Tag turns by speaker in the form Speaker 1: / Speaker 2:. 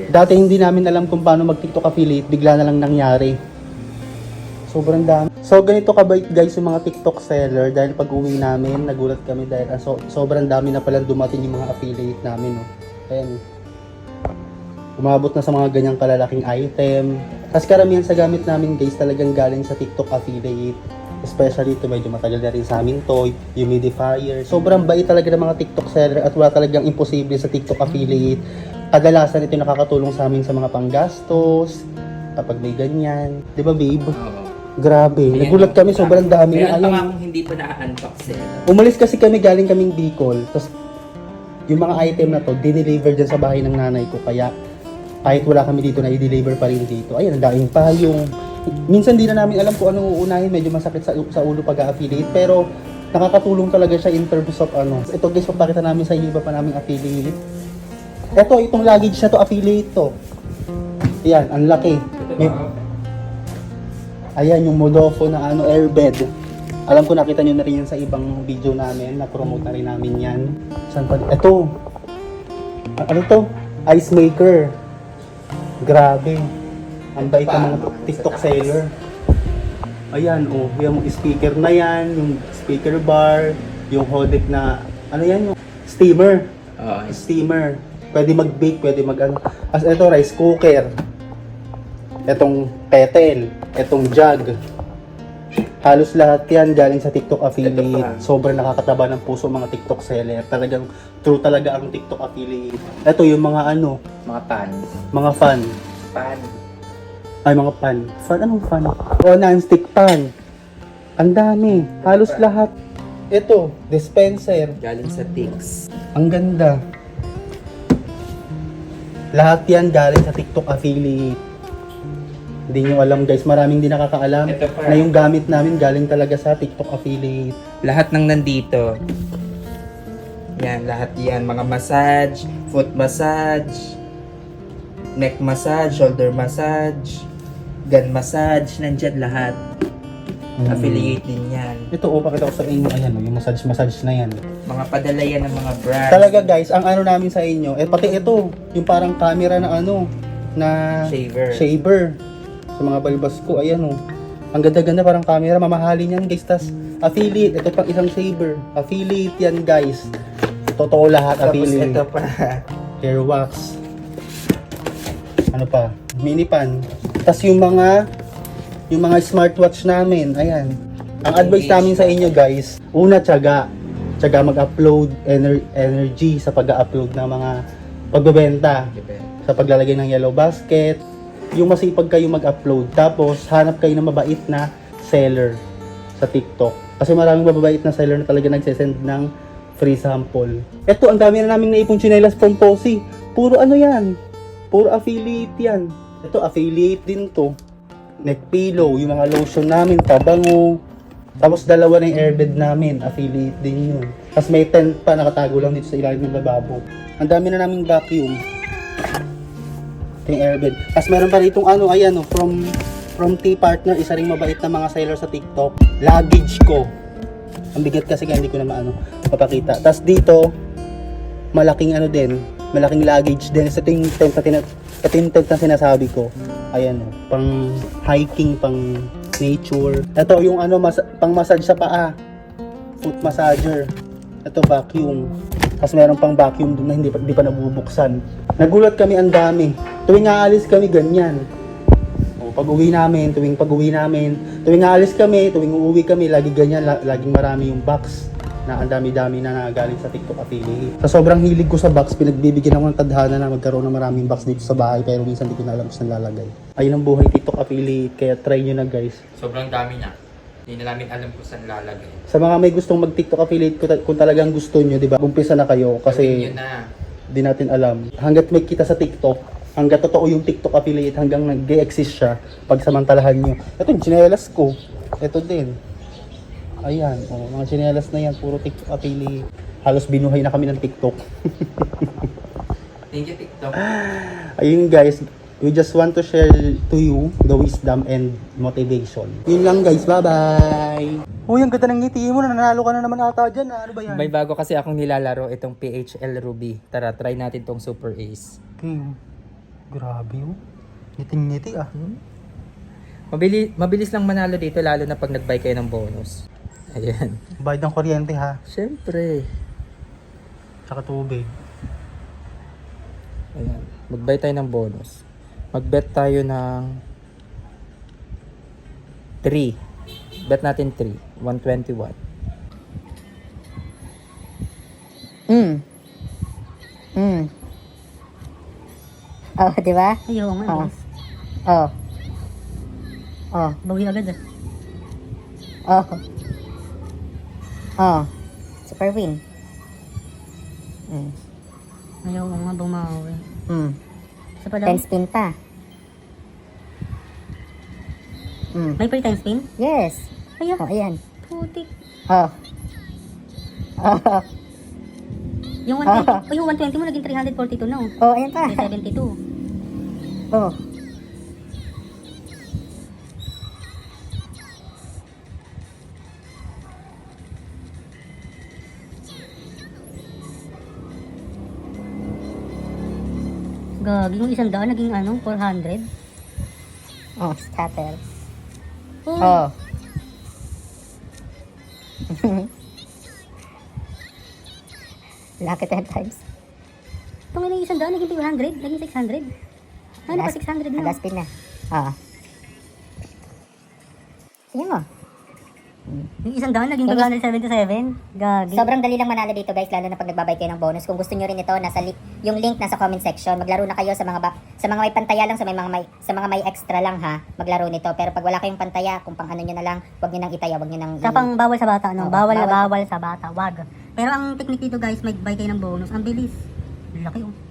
Speaker 1: Dati hindi namin alam kung paano mag-TikTok affiliate, bigla na lang nangyari. Sobrang dami. So ganito kabait guys yung mga TikTok seller dahil pag uwi namin, nagulat kami dahil sobrang dami na palang dumating yung mga affiliate namin. No? Ayan. Umabot na sa mga ganyang kalalaking item. Tapos karamihan sa gamit namin guys talagang galing sa TikTok affiliate. Especially ito, medyo matagal na rin sa amin to, humidifier. Sobrang bait talaga ng mga TikTok seller at wala talagang imposible sa TikTok affiliate. Kadalasan ito nakakatulong sa amin sa mga panggastos, kapag may ganyan. Di ba babe?
Speaker 2: Oo.
Speaker 1: Grabe,
Speaker 2: Ayan,
Speaker 1: nagulat kami, sobrang dami na.
Speaker 2: Meron pa nga
Speaker 1: Ayun.
Speaker 2: akong hindi pa na-unbox eh.
Speaker 1: Umalis kasi kami galing kaming Bicol, tapos yung mga item na to, dineliver dyan sa bahay ng nanay ko. Kaya kahit wala kami dito, na i-deliver pa rin dito. Ayun, ang daming payong. Minsan di na namin alam kung anong uunahin, medyo masakit sa ulo pag-affiliate, pero nakakatulong talaga siya in terms of ano. Ito guys, papakita namin sa inyo iba pa naming affiliate. Ito, itong luggage na to, affiliate to. Ayan, ang laki. Ayan, yung Modofo na ano, airbed. Alam ko nakita nyo na rin yan sa ibang video namin, na-promote na rin namin yan. Saan pa? Ito. Ano to? Ice maker. Grabe. Ang bait ng mga TikTok seller. Ayan, oh, yung speaker na yan, yung speaker bar, yung hodek na, ano yan, yung steamer.
Speaker 2: Oo.
Speaker 1: Steamer. Pwede mag-bake, pwede mag-ano. As ito, rice cooker. Etong kettle, etong jug. Halos lahat yan galing sa TikTok affiliate. Sobrang nakakataba ng puso mga TikTok seller. Talagang true talaga ang TikTok affiliate. Ito yung mga ano,
Speaker 2: Mga pan.
Speaker 1: mga fan.
Speaker 2: Pan.
Speaker 1: Ay, mga pan. Fan? Anong fan? O, non-stick pan. Ang dami. Halos lahat. Ito, dispenser.
Speaker 2: Galing sa Tix.
Speaker 1: Ang ganda. Lahat yan galing sa TikTok affiliate. Hindi nyo alam guys, maraming di nakakaalam
Speaker 2: Ito pa.
Speaker 1: na yung gamit namin galing talaga sa TikTok affiliate.
Speaker 2: Lahat ng nandito. Yan, lahat yan. Mga massage, foot massage, neck massage, shoulder massage, gun massage, nandyan lahat. Affiliate din yan.
Speaker 1: Ito, pakita ko sa inyo. Ayan, yung massage na yan.
Speaker 2: Mga padala yan ng mga brands.
Speaker 1: Talaga guys, ang ano namin sa inyo, pati ito, yung parang camera na ano, na shaver. Sa mga balbas ko, ayan oh. Ang ganda-ganda parang camera, mamahalin yan guys. Tas affiliate, ito pang isang shaver. Affiliate yan guys. Totoo lahat,
Speaker 2: Tapos
Speaker 1: affiliate.
Speaker 2: ito pa.
Speaker 1: Hair wax. Ano pa? Mini pan. Tas yung mga smartwatch namin, ayan. Ang advice namin sa inyo guys, una tiyaga mag-upload energy sa pag-upload ng mga pagbebenta, sa paglalagay ng yellow basket, yung masipag kayo mag-upload. Tapos hanap kayo ng mabait na seller sa TikTok. Kasi maraming mababait na seller na talaga nagsesend ng free sample. Eto, ang dami na naming naipong chinelas from Posi. Puro ano yan? Puro affiliate yan. Ito, affiliate din to. Neck pillow, yung mga lotion namin, tabango. Tapos dalawa na yung airbed namin, affiliate din yun. Tapos may tent pa, nakatago lang dito sa ilalim ng lababo. Ang dami na naming vacuum. Ito yung airbed. Tapos meron pa rin ano, ayan o, from T-Partner, isa ring mabait na mga seller sa TikTok. Luggage ko. Ang bigat kasi kaya hindi ko na mapakita. Tapos dito, malaking ano din, malaking luggage din. Ito yung tent na sinasabi ko. Ayan o, pang hiking, pang nature. Ito yung ano, pang massage sa paa. Foot massager. Ito vacuum. Tapos meron pang vacuum doon na hindi pa nabubuksan. Nagulat kami, ang dami. Tuwing aalis kami, ganyan. O, tuwing aalis kami, tuwing uuwi kami, lagi ganyan, laging marami yung box na ang dami-dami na nagaling sa TikTok affiliate. Sa sobrang hilig ko sa box, pinagbibigyan ako ng tadhana na magkaroon ng maraming box dito sa bahay, pero minsan di ko na alam kung saan lalagay. Ayun ang buhay TikTok affiliate, kaya try nyo na guys.
Speaker 2: Sobrang dami na. Hindi na namin alam kung saan lalagay.
Speaker 1: Sa mga may gustong mag-TikTok affiliate, kung talagang gusto nyo, di ba? Umpisa na kayo kasi
Speaker 2: Yun na.
Speaker 1: di natin alam. Hanggat may kita sa TikTok, hanggat totoo yung TikTok affiliate, hanggang nag-exist siya, pagsamantalahan nyo. Ito yung chinelas ko. Ito din. Ayan, mga chinelas na yan, puro TikTok affiliate. Halos binuhay na kami ng TikTok.
Speaker 2: Thank you, TikTok.
Speaker 1: Ayun guys, we just want to share to you the wisdom and motivation. Yun lang guys, bye-bye! Uy, ang ganda ng ngiti mo, nanalo ka na naman ata dyan. Ano ba yan?
Speaker 2: May bago kasi akong nilalaro, itong PHL Ruby. Tara, try natin tong Super Ace.
Speaker 1: Okay. Grabe oh. Ngiting-ngiti ah.
Speaker 2: Mabilis lang manalo dito lalo na pag nag-buy kayo ng bonus. Ayan.
Speaker 1: Bayad ng kuryente ha.
Speaker 2: Siyempre.
Speaker 1: Tsaka tubig.
Speaker 2: Ayan. Mag-buy tayo ng bonus. Mag-bet tayo ng 3. Bet natin 3. 121.
Speaker 3: Oh, di ba?
Speaker 4: Ayaw nga,
Speaker 3: Oh.
Speaker 4: guys.
Speaker 3: Oh. Oh.
Speaker 4: Bawi agad ah.
Speaker 3: Oh. Oh. Super win.
Speaker 4: Ayaw nga bumawi. Isa pa lang.
Speaker 3: 10 spin pa.
Speaker 4: May free time spin?
Speaker 3: Yes.
Speaker 4: Ayaw.
Speaker 3: Oh, ayan.
Speaker 4: Putik.
Speaker 3: Oh. Oh.
Speaker 4: Yung 120, yung 120 mo naging 342 na oh.
Speaker 3: Oh, ayan pa.
Speaker 4: 372.
Speaker 3: Oh.
Speaker 4: Gagi, yung 100 naging ano, 400.
Speaker 3: Oh, scatter.
Speaker 4: Oh.
Speaker 3: Oh. Lucky 10 times.
Speaker 4: Itong yung 100 naging 200, naging 600. Ano pa 600 na?
Speaker 3: Last spin na. Ah. Sige mo.
Speaker 4: Yung 100 naging 277. Gagi.
Speaker 3: Sobrang dali lang manalo dito guys, lalo na pag nagbabay kayo ng bonus. Kung gusto nyo rin ito, nasa yung link nasa comment section. Maglaro na kayo sa mga sa mga may pantaya lang, sa mga may extra lang ha. Maglaro nito. Pero pag wala kayong pantaya, kung pang ano nyo na lang, wag nyo nang itaya, wag nyo nang
Speaker 4: Sa pang bawal sa bata, no?
Speaker 3: Oo,
Speaker 4: Bawal na
Speaker 3: bawal.
Speaker 4: bawal sa bata, wag. Pero ang technique dito guys, may buy kayo ng bonus. Ang bilis. Laki oh.